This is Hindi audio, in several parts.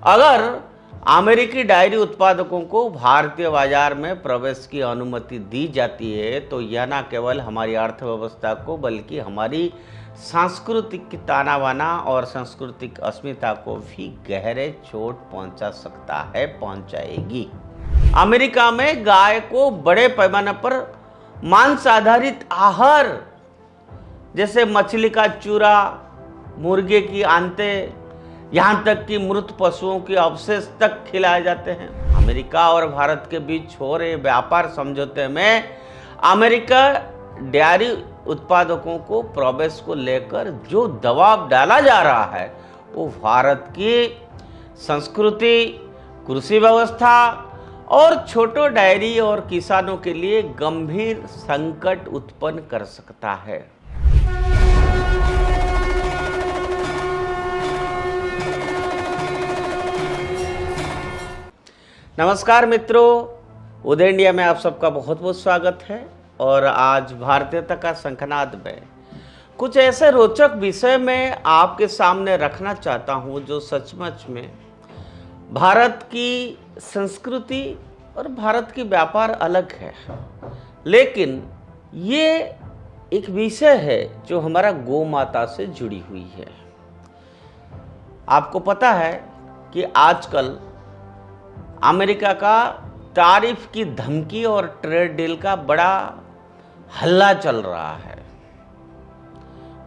अगर अमेरिकी डायरी उत्पादकों को भारतीय बाजार में प्रवेश की अनुमति दी जाती है तो यह न केवल हमारी अर्थव्यवस्था को बल्कि हमारी सांस्कृतिक ताना बाना और सांस्कृतिक अस्मिता को भी गहरे चोट पहुंचा सकता है, पहुंचाएगी। अमेरिका में गाय को बड़े पैमाने पर मांस आधारित आहार जैसे मछली का चूरा, मुर्गे की आंतें, यहाँ तक कि मृत पशुओं के अवशेष तक खिलाए जाते हैं। अमेरिका और भारत के बीच हो रहे व्यापार समझौते में अमेरिका डेयरी उत्पादकों को प्रवेश को लेकर जो दबाव डाला जा रहा है वो भारत की संस्कृति, कृषि व्यवस्था और छोटे डेयरी और किसानों के लिए गंभीर संकट उत्पन्न कर सकता है। नमस्कार मित्रों, उदय इंडिया में आप सबका बहुत बहुत स्वागत है। और आज भारतीयता का शंखनाद में कुछ ऐसे रोचक विषय में आपके सामने रखना चाहता हूं जो सचमुच में भारत की संस्कृति और भारत की व्यापार अलग है, लेकिन ये एक विषय है जो हमारा गौ माता से जुड़ी हुई है। आपको पता है कि आजकल अमेरिका का तारीफ की धमकी और ट्रेड डील का बड़ा हल्ला चल रहा है।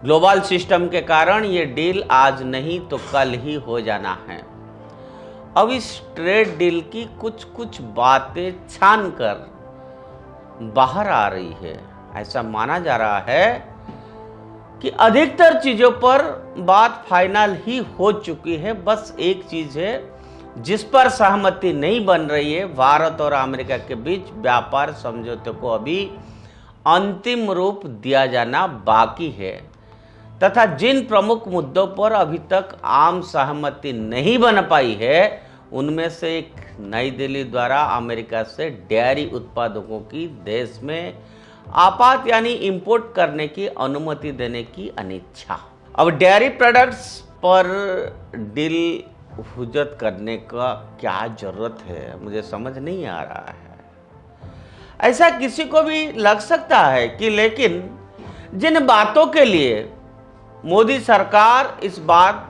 ग्लोबल सिस्टम के कारण ये डील आज नहीं तो कल ही हो जाना है। अब इस ट्रेड डील की कुछ कुछ बातें छानकर बाहर आ रही है। ऐसा माना जा रहा है कि अधिकतर चीजों पर बात फाइनल ही हो चुकी है। बस एक चीज है जिस पर सहमति नहीं बन रही है। भारत और अमेरिका के बीच व्यापार समझौते को अभी अंतिम रूप दिया जाना बाकी है तथा जिन प्रमुख मुद्दों पर अभी तक आम सहमति नहीं बन पाई है उनमें से एक नई दिल्ली द्वारा अमेरिका से डेयरी उत्पादकों की देश में आपात यानी इंपोर्ट करने की अनुमति देने की अनिच्छा। अब डेयरी प्रोडक्ट्स पर डील हुज्जत करने का क्या जरूरत है, मुझे समझ नहीं आ रहा है। ऐसा किसी को भी लग सकता है कि लेकिन जिन बातों के लिए मोदी सरकार इस बात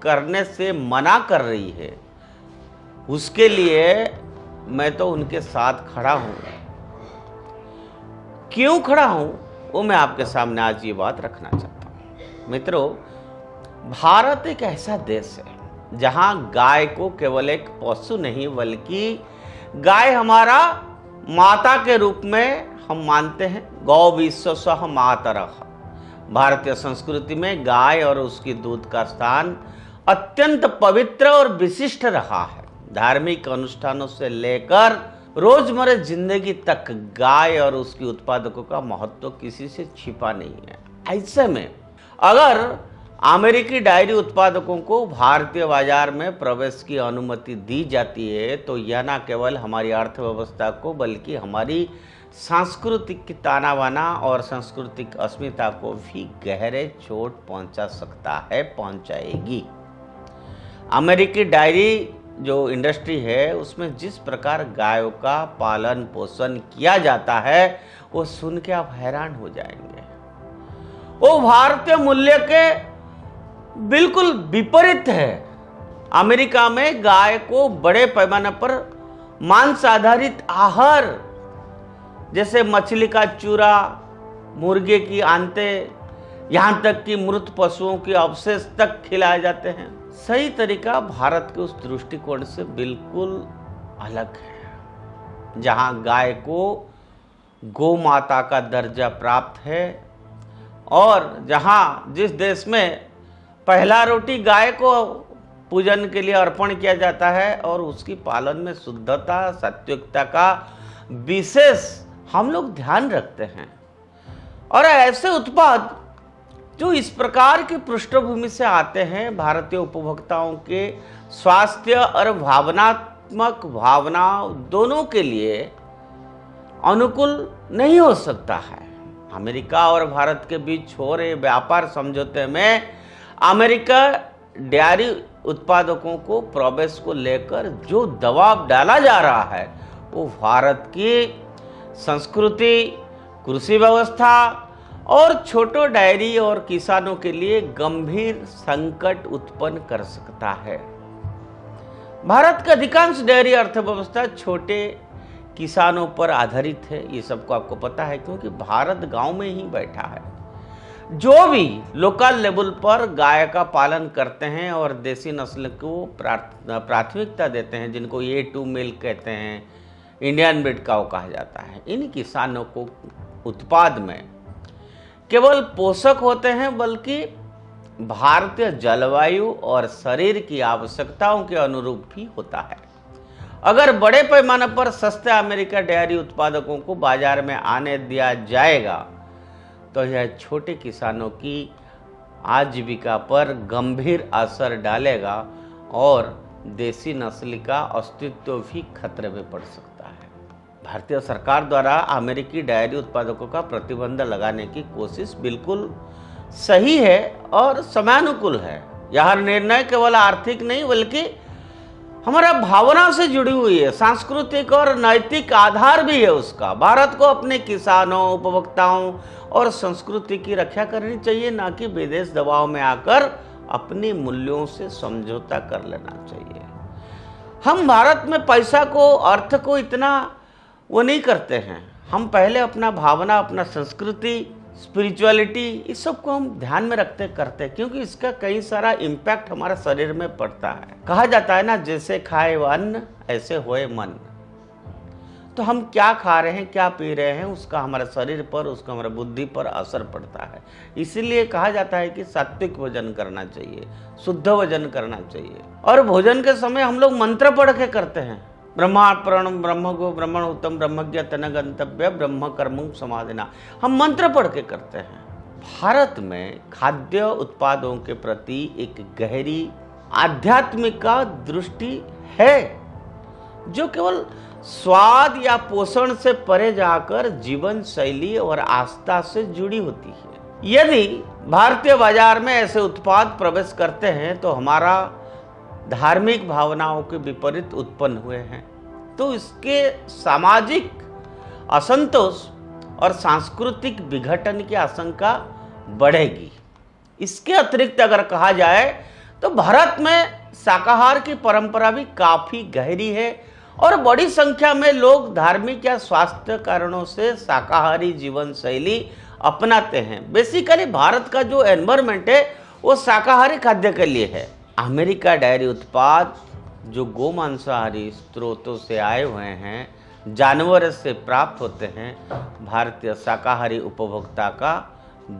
करने से मना कर रही है उसके लिए मैं तो उनके साथ खड़ा हूं। क्यों खड़ा हूं वो मैं आपके सामने आज ये बात रखना चाहता हूं। मित्रों, भारत एक ऐसा देश है जहां गाय को केवल एक पशु नहीं बल्कि गाय हमारा माता के रूप में हम मानते हैं। गौ विश्वसह मातरः। भारतीय संस्कृति में गाय और उसकी दूध का स्थान अत्यंत पवित्र और विशिष्ट रहा है। धार्मिक अनुष्ठानों से लेकर रोजमर्रा जिंदगी तक गाय और उसकी उत्पादकों का महत्व किसी से छिपा नहीं है। ऐसे में अगर अमेरिकी डायरी उत्पादकों को भारतीय बाजार में प्रवेश की अनुमति दी जाती है तो यह न केवल हमारी अर्थव्यवस्था को बल्कि हमारी सांस्कृतिक ताना बाना और सांस्कृतिक अस्मिता को भी गहरे चोट पहुंचा सकता है, पहुंचाएगी। अमेरिकी डायरी जो इंडस्ट्री है उसमें जिस प्रकार गायों का पालन पोषण किया जाता है वो सुन के आप हैरान हो जाएंगे। वो भारतीय मूल्य के बिल्कुल विपरीत है। अमेरिका में गाय को बड़े पैमाने पर मांस आधारित आहार जैसे मछली का चूरा, मुर्गे की आंतें, यहाँ तक कि मृत पशुओं के अवशेष तक खिलाए जाते हैं। सही तरीका भारत के उस दृष्टिकोण से बिल्कुल अलग है जहाँ गाय को गौ माता का दर्जा प्राप्त है और जहाँ जिस देश में पहला रोटी गाय को पूजन के लिए अर्पण किया जाता है और उसकी पालन में शुद्धता, सात्विकता का विशेष हम लोग ध्यान रखते हैं। और ऐसे उत्पाद जो इस प्रकार की पृष्ठभूमि से आते हैं भारतीय उपभोक्ताओं के स्वास्थ्य और भावनात्मक भावनाओं दोनों के लिए अनुकूल नहीं हो सकता है। अमेरिका और भारत के बीच हो रहे व्यापार समझौते में अमेरिका डेयरी उत्पादकों को प्रवेश को लेकर जो दबाव डाला जा रहा है वो भारत की संस्कृति, कृषि व्यवस्था और छोटो डायरी और किसानों के लिए गंभीर संकट उत्पन्न कर सकता है। भारत का अधिकांश डेयरी अर्थव्यवस्था छोटे किसानों पर आधारित है। ये सबको आपको पता है, क्योंकि भारत गांव में ही बैठा है। जो भी लोकल लेवल पर गाय का पालन करते हैं और देसी नस्ल को प्राथमिकता देते हैं, जिनको A2 मिल्क कहते हैं, इंडियन ब्रीड काऊ कहा जाता है, इन किसानों को उत्पाद में केवल पोषक होते हैं, बल्कि भारतीय जलवायु और शरीर की आवश्यकताओं के अनुरूप भी होता है। अगर बड़े पैमाने पर सस्ते अमेरिका डेयरी उत्पादकों को बाजार में आने दिया जाएगा तो यह छोटे किसानों की आजीविका पर गंभीर असर डालेगा और देसी नस्ल का अस्तित्व भी खतरे में पड़ सकता है। भारतीय सरकार द्वारा अमेरिकी डेयरी उत्पादकों का प्रतिबंध लगाने की कोशिश बिल्कुल सही है और समयानुकूल है। यह निर्णय केवल आर्थिक नहीं बल्कि हमारा भावना से जुड़ी हुई है, सांस्कृतिक और नैतिक आधार भी है उसका। भारत को अपने किसानों, उपभोक्ताओं और संस्कृति की रक्षा करनी चाहिए, ना कि विदेश दबाव में आकर अपने मूल्यों से समझौता कर लेना चाहिए। हम भारत में पैसा को, अर्थ को इतना वो नहीं करते हैं। हम पहले अपना भावना, अपना संस्कृति, स्पिरिचुअलिटी, इस सब को हम ध्यान में रखते करते, क्योंकि इसका कई सारा इम्पैक्ट हमारे शरीर में पड़ता है। कहा जाता है ना, जैसे खाए अन्न ऐसे होए मन। तो हम क्या खा रहे हैं, क्या पी रहे हैं, उसका हमारे शरीर पर, उसका हमारे बुद्धि पर असर पड़ता है। इसीलिए कहा जाता है कि सात्विक भोजन करना चाहिए, शुद्ध भोजन करना चाहिए। और भोजन के समय हम लोग मंत्र पढ़ के करते हैं, ब्रह्मार्पण ब्रह्म गो ब्रह्मण उत्तम ब्रह्मज्ञ तन गंतव्य ब्रह्म कर्म समाधिना, हम मंत्र पढ़ के करते हैं। भारत में खाद्य उत्पादों के प्रति एक गहरी आध्यात्मिक दृष्टि है, जो केवल स्वाद या पोषण से परे जाकर जीवन शैली और आस्था से जुड़ी होती है। यदि भारतीय बाजार में ऐसे उत्पाद प्रवेश करते हैं तो हमारा धार्मिक भावनाओं के विपरीत उत्पन्न हुए हैं, तो इसके सामाजिक असंतोष और सांस्कृतिक विघटन की आशंका बढ़ेगी। इसके अतिरिक्त अगर कहा जाए तो भारत में शाकाहार की परंपरा भी काफी गहरी है और बड़ी संख्या में लोग धार्मिक या स्वास्थ्य कारणों से शाकाहारी जीवन शैली अपनाते हैं। बेसिकली भारत का जो एनवायरमेंट है वो शाकाहारी खाद्य के लिए है। अमेरिका डेयरी उत्पाद जो गोमांसाहारी स्रोतों से आए हुए हैं, जानवर से प्राप्त होते हैं, भारतीय शाकाहारी उपभोक्ता का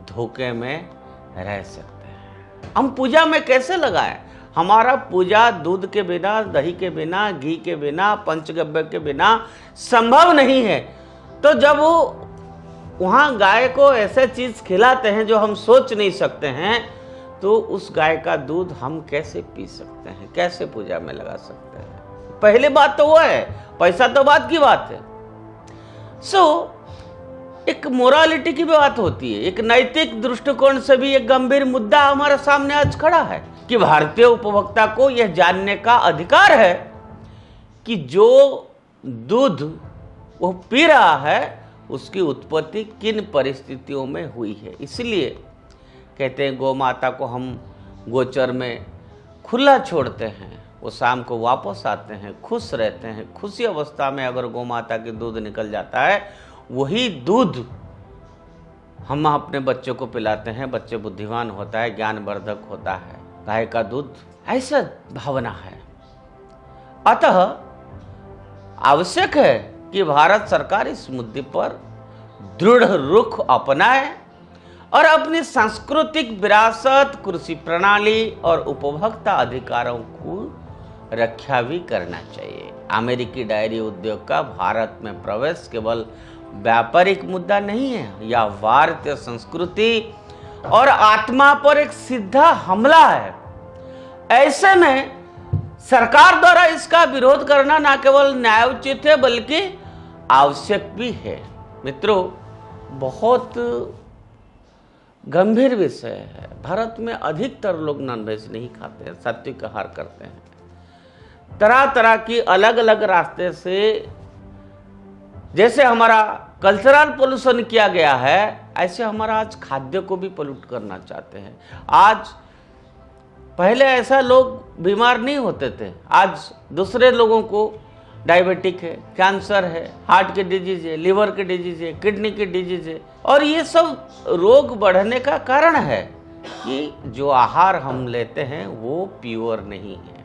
धोखे में रह सकते हैं। हम पूजा में कैसे लगाएं? हमारा पूजा दूध के बिना, दही के बिना, घी के बिना, पंचगव्य के बिना संभव नहीं है। तो जब वो वहाँ गाय को ऐसे चीज खिलाते हैं जो हम सोच नहीं सकते हैं, तो उस गाय का दूध हम कैसे पी सकते हैं, कैसे पूजा में लगा सकते हैं? पहली बात तो वो है, पैसा तो बात की बात है। एक मोरालिटी की बात होती है, एक नैतिक दृष्टिकोण से भी एक गंभीर मुद्दा हमारे सामने आज खड़ा है कि भारतीय उपभोक्ता को यह जानने का अधिकार है कि जो दूध वो पी रहा है उसकी उत्पत्ति किन परिस्थितियों में हुई है। इसलिए कहते हैं गौ माता को हम गोचर में खुला छोड़ते हैं, वो शाम को वापस आते हैं, खुश रहते हैं। खुशी अवस्था में अगर गौ माता की दूध निकल जाता है, वही दूध हम अपने बच्चों को पिलाते हैं, बच्चे बुद्धिमान होता है, ज्ञानवर्धक होता है। गाय का दूध ऐसा भावना है। अतः आवश्यक है कि भारत सरकार इस मुद्दे पर दृढ़ रुख अपनाए और अपनी सांस्कृतिक विरासत, कृषि प्रणाली और उपभोक्ता अधिकारों को रक्षा भी करना चाहिए। अमेरिकी डायरी उद्योग का भारत में प्रवेश केवल व्यापारिक मुद्दा नहीं है, यह भारतीय संस्कृति और आत्मा पर एक सीधा हमला है। ऐसे में सरकार द्वारा इसका विरोध करना न केवल न्यायोचित है बल्कि आवश्यक भी है। मित्रों, बहुत गंभीर विषय है। भारत में अधिकतर लोग नॉनवेज नहीं खाते हैं, सात्विक आहार करते हैं। तरह तरह की अलग अलग रास्ते से, जैसे हमारा कल्चरल पोल्यूशन किया गया है, ऐसे हमारा आज खाद्य को भी पोल्यूट करना चाहते हैं। आज पहले ऐसा लोग बीमार नहीं होते थे, आज दूसरे लोगों को डायबिटिक है, कैंसर है, हार्ट की डिजीज है, लिवर की डिजीज है, किडनी की डिजीज है। और ये सब रोग बढ़ने का कारण है कि जो आहार हम लेते हैं वो प्योर नहीं है।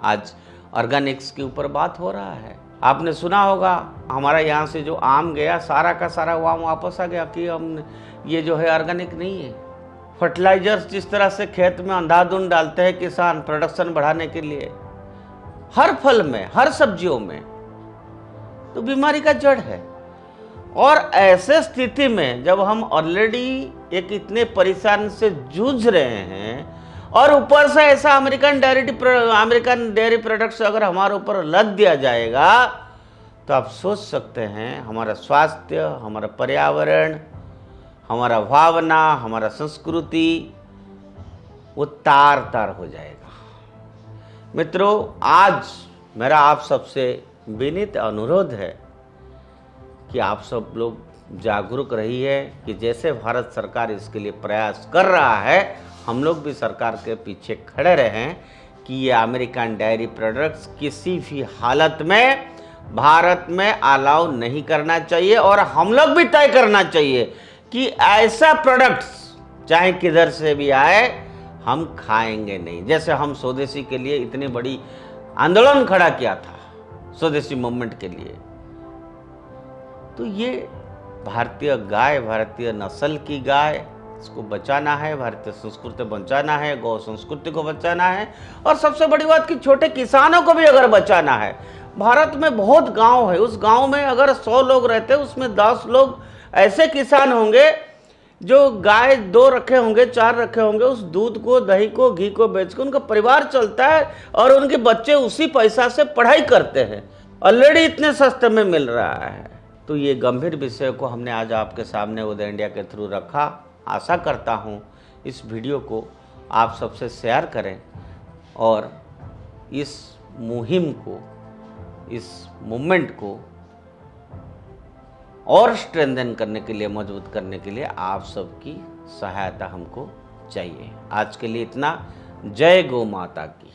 आज ऑर्गेनिक्स के ऊपर बात हो रहा है। आपने सुना होगा, हमारा यहाँ से जो आम गया सारा का सारा वो आम वापस आ गया कि हम ये जो है ऑर्गेनिक नहीं है। फर्टिलाइजर्स जिस तरह से खेत में अंधाधुंध डालते हैं किसान प्रोडक्शन बढ़ाने के लिए, हर फल में, हर सब्जियों में, तो बीमारी का जड़ है। और ऐसे स्थिति में जब हम ऑलरेडी एक इतने परेशान से जूझ रहे हैं और ऊपर से ऐसा अमेरिकन डेयरी प्रोडक्ट्स अगर हमारे ऊपर लद दिया जाएगा, तो आप सोच सकते हैं हमारा स्वास्थ्य, हमारा पर्यावरण, हमारा भावना, हमारा संस्कृति वो तार तार हो जाएगा। मित्रों, आज मेरा आप सबसे विनीत अनुरोध है कि आप सब लोग जागरूक रहिए कि जैसे भारत सरकार इसके लिए प्रयास कर रहा है, हम लोग भी सरकार के पीछे खड़े रहें कि ये अमेरिकन डेयरी प्रोडक्ट्स किसी भी हालत में भारत में अलाउ नहीं करना चाहिए। और हम लोग भी तय करना चाहिए कि ऐसा प्रोडक्ट्स चाहे किधर से भी आए हम खाएंगे नहीं। जैसे हम स्वदेशी के लिए इतनी बड़ी आंदोलन खड़ा किया था, स्वदेशी मूवमेंट के लिए, तो ये भारतीय गाय, भारतीय नस्ल की गाय, इसको बचाना है, भारतीय संस्कृति बचाना है, गौ संस्कृति को बचाना है, और सबसे बड़ी बात कि छोटे किसानों को भी अगर बचाना है। भारत में बहुत गांव है, उस गांव में अगर 100 लोग रहते, उसमें 10 लोग ऐसे किसान होंगे जो गाय 2 रखे होंगे, 4 रखे होंगे, उस दूध को, दही को, घी को बेच के उनका परिवार चलता है और उनके बच्चे उसी पैसा से पढ़ाई करते हैं। ऑलरेडी इतने सस्ते में मिल रहा है। तो ये गंभीर विषय को हमने आज आपके सामने उदय इंडिया के थ्रू रखा। आशा करता हूँ इस वीडियो को आप सबसे शेयर करें और इस मुहिम को, इस मूवमेंट को और स्ट्रेंथन करने के लिए, मजबूत करने के लिए आप सबकी सहायता हमको चाहिए। आज के लिए इतना। जय गौ माता की।